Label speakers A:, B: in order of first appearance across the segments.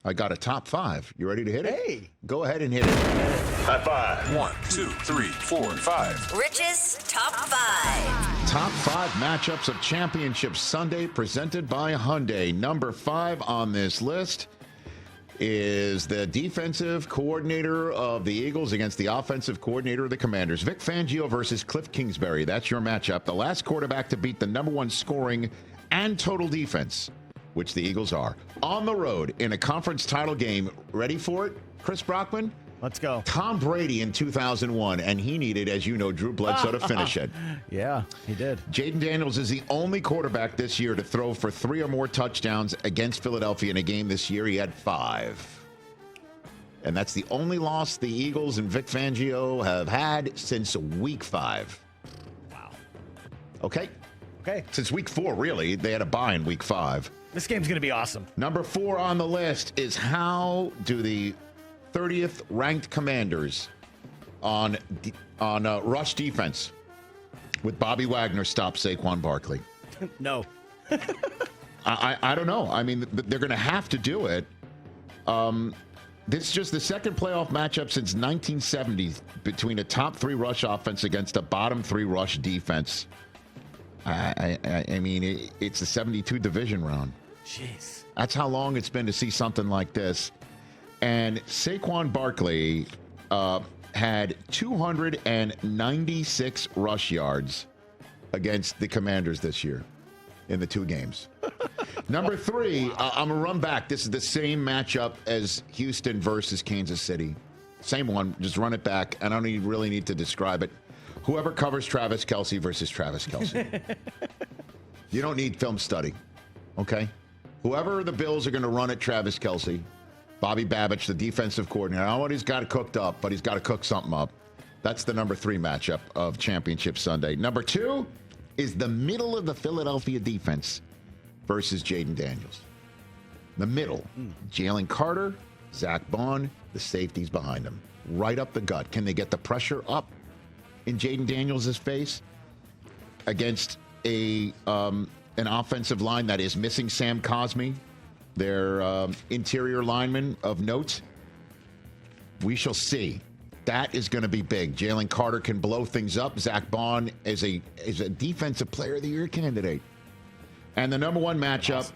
A: I got a top 5. You ready to hit it?
B: Hey.
A: Go ahead and hit it.
C: High five.
D: 1, 2, 3, 4, 5.
E: Rich's Top 5.
A: Top 5 matchups of Championship Sunday presented by Hyundai. Number 5 on this list is the defensive coordinator of the Eagles against the offensive coordinator of the Commanders. Vic Fangio versus Kliff Kingsbury. That's your matchup. The last quarterback to beat the number 1 scoring and total defense, which the Eagles are, on the road in a conference title game. Ready for it, Chris Brockman?
B: Let's go.
A: Tom Brady in 2001, and he needed, as you know, Drew Bledsoe to finish it.
B: Yeah, he did.
A: Jaden Daniels is the only quarterback this year to throw for 3 or more touchdowns against Philadelphia in a game this year. He had 5. And that's the only loss the Eagles and Vic Fangio have had since week 5.
B: Wow.
A: Okay?
B: Okay.
A: Since week 4, really. They had a bye in week 5.
B: This game's going to be awesome.
A: Number 4 on the list is how do the 30th ranked Commanders on rush defense with Bobby Wagner stop Saquon Barkley?
B: No.
A: I don't know. I mean, they're going to have to do it. This is just the second playoff matchup since 1970 between a top 3 rush offense against a bottom 3 rush defense. I mean, it's the 72 division round.
B: Jeez.
A: That's how long it's been to see something like this. And Saquon Barkley had 296 rush yards against the Commanders this year in the 2 games. Number 3, I'm going to run back. This is the same matchup as Houston versus Kansas City. Same one. Just run it back. I don't really need to describe it. Whoever covers Travis Kelce versus Travis Kelce. You don't need film study, okay? Whoever the Bills are going to run at Travis Kelce, Bobby Babich, the defensive coordinator, I don't know what he's got it cooked up, but he's got to cook something up. That's the number 3 matchup of Championship Sunday. Number 2 is the middle of the Philadelphia defense versus Jaden Daniels. The middle, Jalen Carter, Zach Bond, the safeties behind him. Right up the gut. Can they get the pressure up in Jaden Daniels' face against an offensive line that is missing Sam Cosmi, their interior lineman of note? We shall see. That is going to be big. Jalen Carter can blow things up. Zach Bond is a defensive player of the year candidate. And the number 1 matchup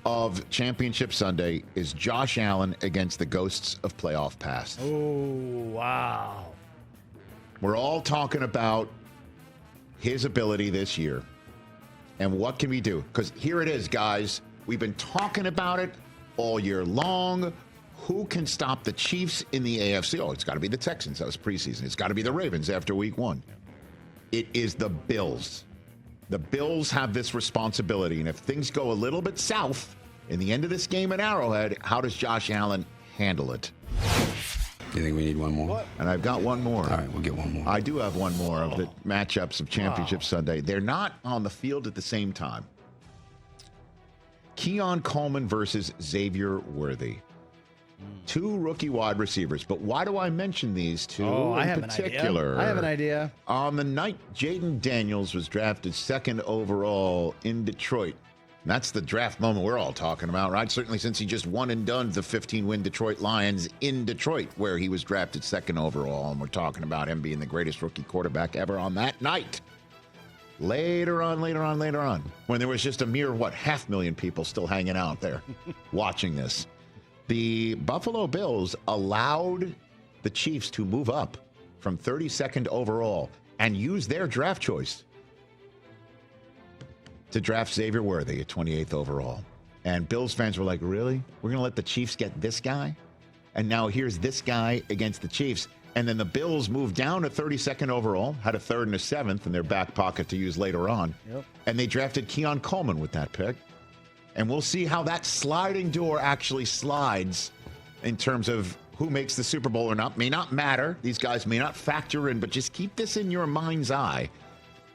A: of Championship Sunday is Josh Allen against the ghosts of playoff past.
B: Oh, wow.
A: We're all talking about his ability this year. And what can we do? Because here it is, guys. We've been talking about it all year long. Who can stop the Chiefs in the AFC? Oh, it's got to be the Texans. That was preseason. It's got to be the Ravens after week 1. It is the Bills. The Bills have this responsibility. And if things go a little bit south in the end of this game at Arrowhead, how does Josh Allen handle it?
D: Do you think we need one more?
B: What?
A: And I've got one more.
D: All right, we'll get one more.
A: I do have one more of the matchups of Championship Sunday. They're not on the field at the same time. Keon Coleman versus Xavier Worthy. 2 rookie wide receivers. But why do I mention these 2 in particular?
B: I have an idea.
A: On the night Jaden Daniels was drafted 2nd overall in Detroit. And that's the draft moment we're all talking about, right? Certainly since he just won and done the 15-win Detroit Lions in Detroit, where he was drafted 2nd overall. And we're talking about him being the greatest rookie quarterback ever on that night. Later on, when there was just a mere, 500,000 people still hanging out there watching this. The Buffalo Bills allowed the Chiefs to move up from 32nd overall and use their draft choice to draft Xavier Worthy at 28th overall. And Bills fans were like, really? We're going to let the Chiefs get this guy? And now here's this guy against the Chiefs. And then the Bills moved down to 32nd overall, had a 3rd and a 7th in their back pocket to use later on.
B: Yep.
A: And they drafted Keon Coleman with that pick. And we'll see how that sliding door actually slides in terms of who makes the Super Bowl or not. May not matter. These guys may not factor in, but just keep this in your mind's eye.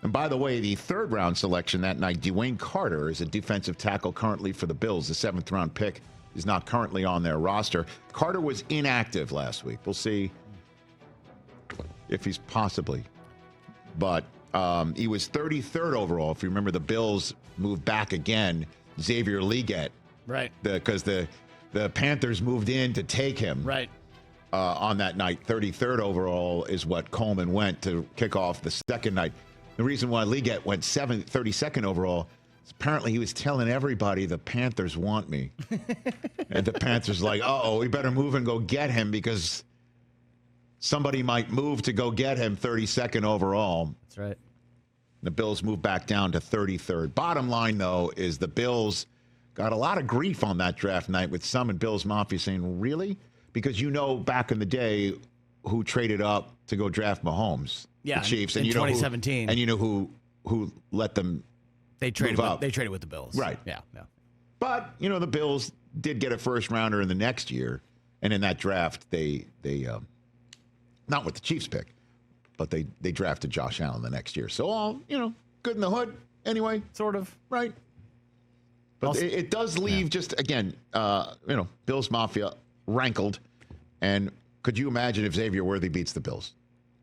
A: And by the way, the 3rd round selection that night, Dwayne Carter, is a defensive tackle currently for the Bills. The 7th round pick is not currently on their roster. Carter was inactive last week. We'll see if he's possibly. But he was 33rd overall. If you remember, the Bills moved back again. Xavier Legette.
B: Right.
A: Because the the Panthers moved in to take him.
B: Right.
A: On that night. 33rd overall is what Coleman went to kick off the second night. The reason why Liggett went 32nd overall is apparently he was telling everybody the Panthers want me. And the Panthers like, uh-oh, we better move and go get him because somebody might move to go get him 32nd overall.
B: That's right.
A: The Bills moved back down to 33rd. Bottom line, though, is the Bills got a lot of grief on that draft night with some in Bills Mafia saying, really? Because back in the day who traded up to go draft Mahomes.
B: Yeah,
A: the Chiefs.
B: in
A: And
B: 2017.
A: And you know who let them
B: They traded
A: move up.
B: They traded with the Bills.
A: Right.
B: Yeah.
A: But, the Bills did get a first-rounder in the next year. And in that draft, they not with the Chiefs pick, but they drafted Josh Allen the next year. So all, good in the hood anyway.
B: Sort of.
A: Right. But it does leave just, again, Bills Mafia rankled. And could you imagine if Xavier Worthy beats the Bills?